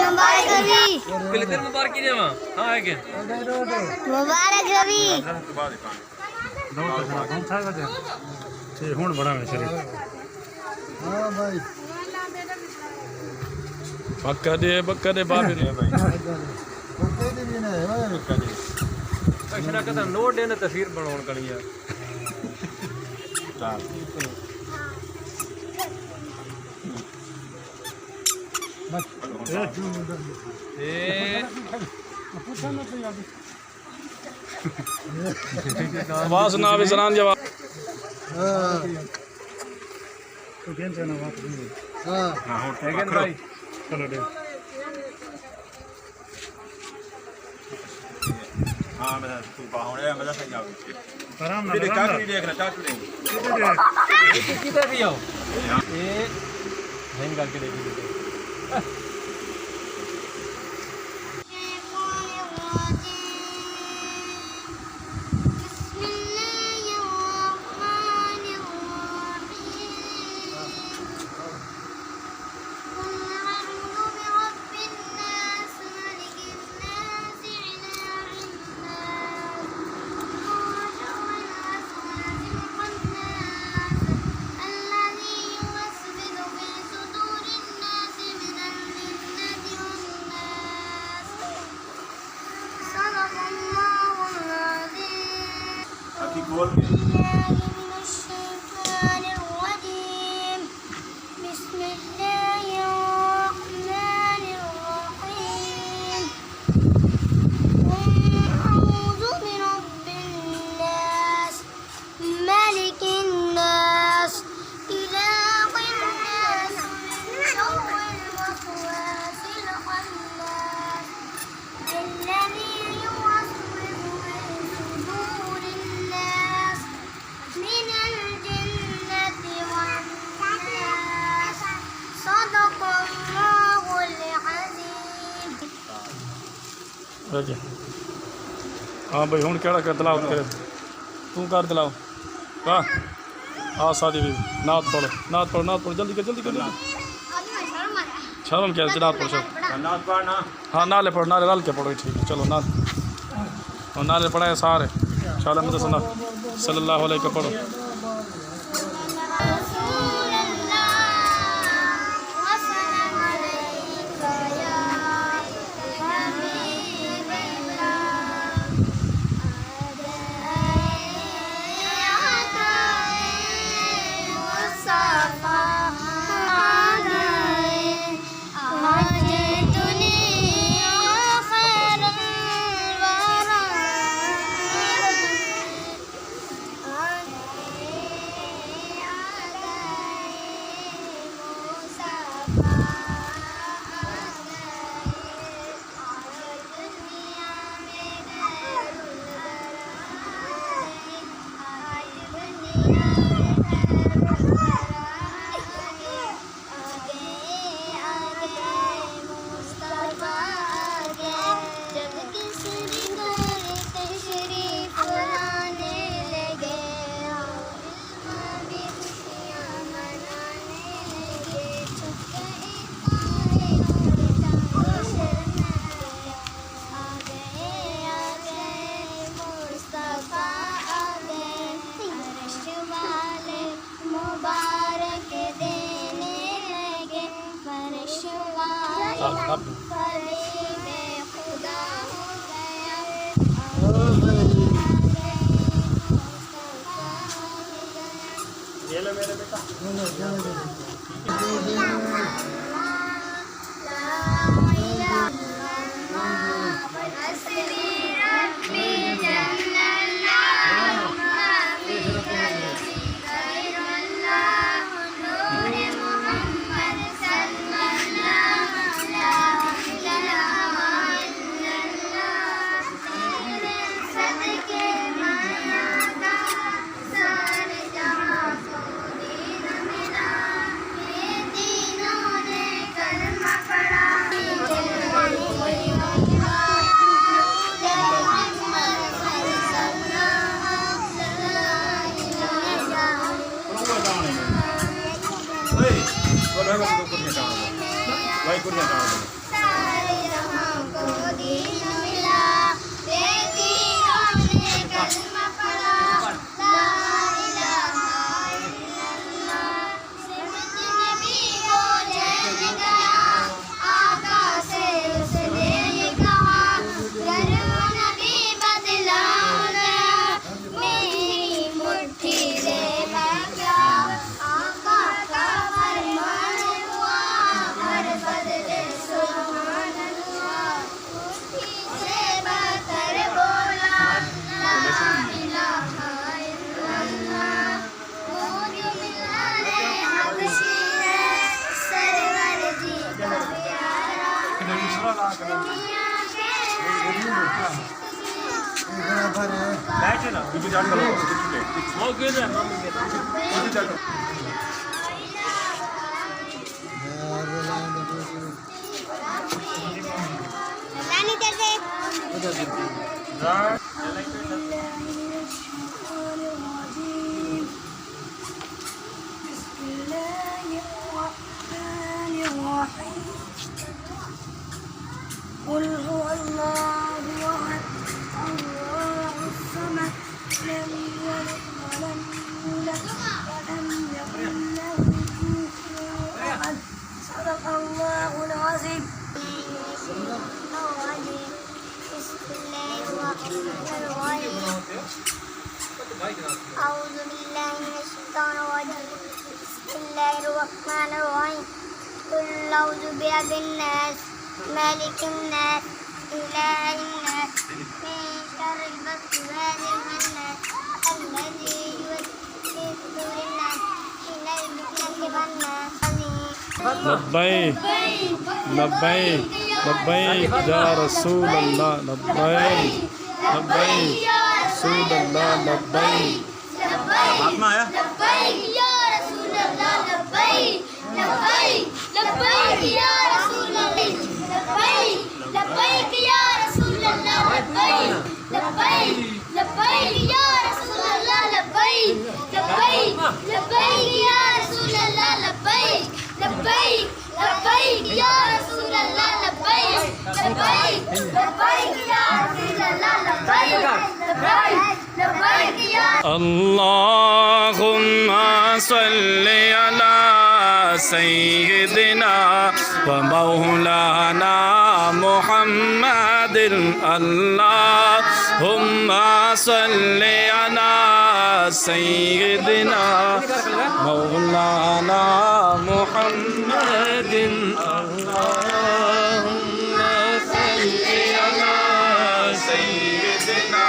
مبارک ربی کل دن مبارک دے ماں ہاں ہے کہ مبارک ربی ہوں بڑا میں شریف ہاں بھائی بکا دے بابے نے اوکے دی بھی نہیں اشنا کہتا نوٹ دینا تصویر بناون کڑی ہے آواز نہ آوے زنان جواب لیکن بھائی چلو دے ہاں میں تو باہر مزہ صحیح آ گئی آرام یہ چاچو دیکھنا چاچو دیکھ کدھر بھی آؤ یہ ہینگ کر کے دیکھیں ابھی بول کے بسم الله الرحمن الرحيم قل أعوذ برب الناس ملك الناس إله الناس من شر الوسواس الخناس الذي يوسوس في صدور الناس من الجنة والناس صدق الله العظيم ہاں بھائی ہوں کیڑا کر تلاوت کرے تو کر تلاو ہاں ہاں سادی بھی نعت پڑھو نعت پڑھو جلدی کر شرم کیا نعت پڑھو چلو جنات پڑھنا ہاں نالے پڑھو نالے رل کے پڑھو ٹھیک ہے چلو نعت اور نالے پڑھائے سارے شاہ مدد صلی اللہ علیہ کا پڑھو رسول الله وسلام عليك يا حبيب الله والصفا أجدني خير الورى برابر ہے بیٹھے نا بی جان کرو وہ کیوں ہے ماما کے نانی دے دے بسم الله الرحمن الرحيم قل هو الله أحد الله الصمد لم يلد ولم يولد ولم يكن له كفوا أحد صدق الله العظيم بسم الله الرحمن الرحيم أعوذ بالله من الشيطان الرجيم بسم الله الرحمن الرحيم قل أعوذ برب الناس مالك الناس إله الناس من شر الوسواس الخناس الذي يوسوس في صدور الناس من الفتنة والناس لبیک لبیک لبیک یا رسول اللہ لبیک لبیک رسول اللہ لبیک ہاتھ میں آیا لبيك يا رسول الله لبيك لبيك لبيك يا رسول الله لبيك لبيك يا رسول الله لبيك لبيك لبيك يا رسول الله لبيك لبيك لبيك يا رسول الله لبيك لبيك لبيك يا رسول الله لبيك لبيك لبيك يا رسول الله لبيك لبيك لبيك يا اللہم صلی علی سیدنا و مولانا محمد اللہم صلی علی سیدنا مولانا محمد اللہم صلی علی سیدنا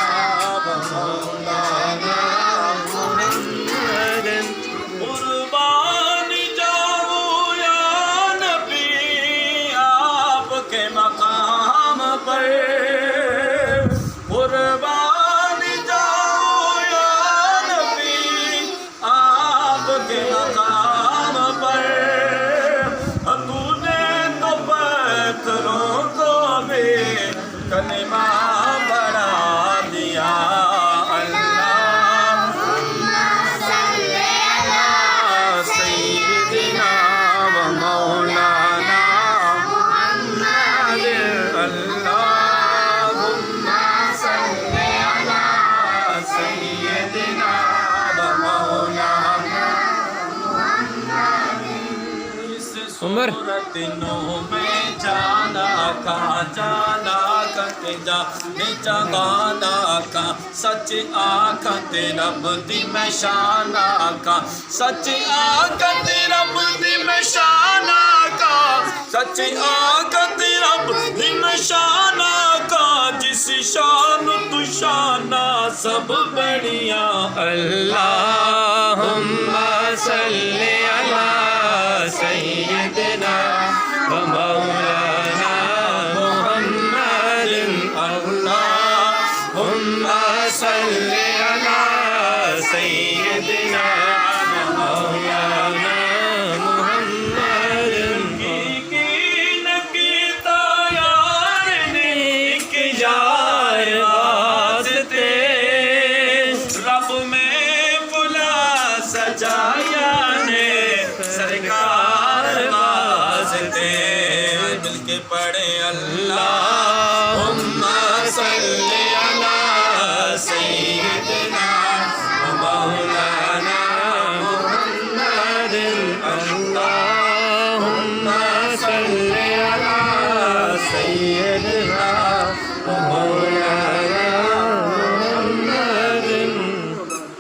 و مولانا محمد قربان جاؤ یا نبی آپ کے مقام پر قربان جاؤ یا نبی آپ کے مقام پر تو نے تو پتھروں کو بھی کلمہ بڑھا دیا سیدنا و مولانا محمد اللہم صلی علی سیدنا و مولانا اس صورت نو میں جانا کا جگانا کا سچ آکھت رب دی میں شانا کا سچ آکھت رب دی میں شانا کا سچ آکھت رب دی میں شانا کا جس شان تو شانہ سب بڑھیا اللہم صلی علی سیدنا و مولانا محمد اللہم صلی علی سیدنا و مولانا محمد نکیتا یار نیک یار واسطے رب میں پلا سجایا نے سرکار واسطے مل کے پڑھے اللہم صلی علی سیدنا و مولانا محمد اللہم صلی علی سیدنا و مولانا محمد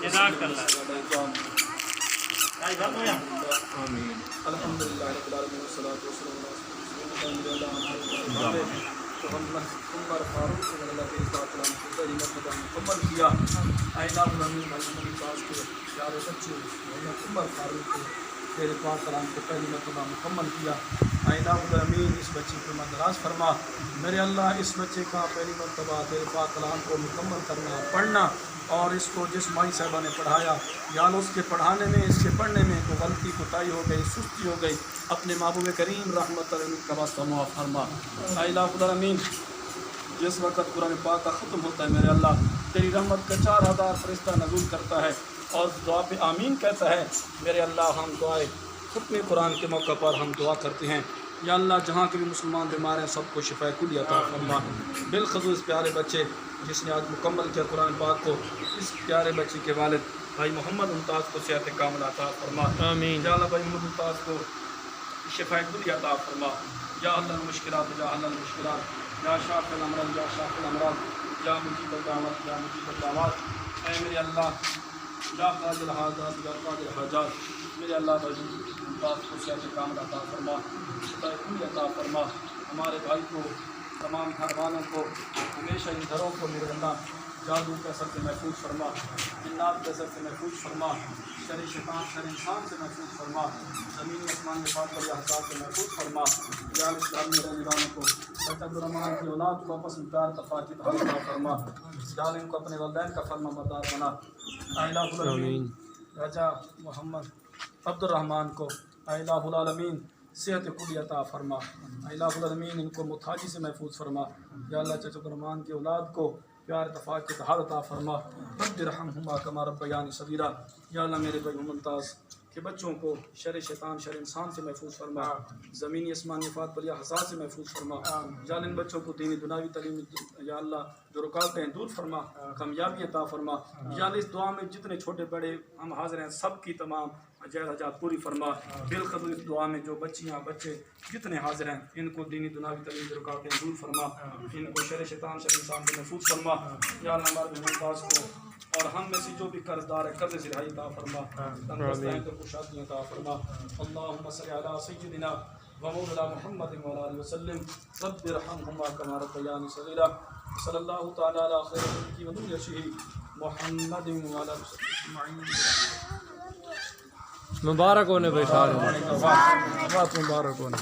جزاک اللہ الحمدللہ رب العالمین والصلاة والسلام علی عمر فاروق رضی اللہ تعالیٰ عنہ کی مرتبہ مکمل کیا اے الہ العالمین محمد پاس کو پیارے بچے محمد عمر فاروق کو تیرے پاک کلام کو پہلی مرتبہ مکمل کیا. اے الہ الامین اس بچے کو مدراس فرما. میرے اللہ اس بچے کا پہلی مرتبہ تیرے پاک کلام کو مکمل کرنا پڑھنا اور اس کو جس مائی صاحبہ نے پڑھایا یا اللہ اس کے پڑھانے میں اس کے پڑھنے میں کوئی غلطی کوتاہی ہو گئی سستی ہو گئی اپنے محبوب کریم رحمت اللہ کا واسطہ معاف فرما. اے الہ الامین جس وقت قرآن پاک کا ختم ہوتا ہے میرے اللہ تیری رحمت کا 4000 فرشتہ نزول کرتا ہے اور دعا پہ آمین کہتا ہے. میرے اللہ ہم دعائے ختم قرآن کے موقع پر ہم دعا کرتے ہیں یا اللہ جہاں کے بھی مسلمان بیمار ہیں سب کو شفا کلی عطا فرما. بالخصوص پیارے بچے جس نے آج مکمل کیا قرآن پاک کو اس پیارے بچے کے والد بھائی محمد ممتاز کو صحت کاملہ عطا فرما. آمین. یا اللہ بھائی محمد ممتاز کو شفا کلی عطا فرما. یا اللہ المشکلات یا اللہ المشکلات یا شافی الامراض یا شافی الامراض یا مجیب الدعوات یا مجیب الدعوات. اے میرے اللہ یا قاضی الحاجات یا قاضی الحاجات میرے اللہ بھائی ممتاز کو صحت کاملہ عطا فرما شفا کلی عطا فرما. ہمارے بھائی کو تمام گھر والوں کو ہمیشہ ان گھروں کو میرے اللہ جادو کے اثر سے محفوظ فرما جنات کے اثر سے محفوظ فرما شر شیطان شر انسان سے محفوظ فرما زمین آسمان کے پاک پر حساب سے محفوظ فرما. یا اس گھر میں رہنے والوں کو حضرت عبدالرحمٰن کی اولاد کو آپس میں پیار تفاقی عطا فرما. ظالم کو اپنے والدین کا فرما بردار بنا. اے الہ العالمین رجا محمد عبد الرحمن کو اے الہ العالمین صحت کلی عطا فرما. اے الہ العالمین ان کو متھاجی سے محفوظ فرما. یا اللہ چچا عبدالرحمن کی اولاد کو پیار اتفاق کے اتحاد عطا فرما. رب ارحمہما کما ربیانی صغیرا. یا اللہ میرے بھائی ممتاز کے بچوں کو شر شیطان شر انسان سے محفوظ فرما زمینی آسمانی افات پر یا حساس سے محفوظ فرما. یا اللہ ان بچوں کو دینی دنیاوی تعلیم یا اللہ جو رکاوٹیں دور فرما کامیابی عطا فرما. یا اللہ اس دعا میں جتنے چھوٹے بڑے ہم حاضر ہیں سب کی تمام جائز حاجات پوری فرما. بالخصوص اس دعا میں جو بچیاں بچے جتنے حاضر ہیں ان کو دینی دنیاوی تعلیم کی رکاوٹیں دور فرما ان کو شر شیطان شر انسان سے محفوظ فرما. یا اللہ ہمارے ممتاز کو اور ہم میں سے جو بھی قرض دار ہے قرض سے رہائی عطا فرما تندرستیں تو خوشحالیاں عطا فرما. اللہم صلی علی سیدنا و مولانا محمد و علیہ وسلم رب ارحمہما کما ربیانی صغیرا. صلی اللہ تعالی علی خیر خلقہ و نبیہ محمد و علی اجمعین. مبارک ہونے بیٹھا مبارک ہونے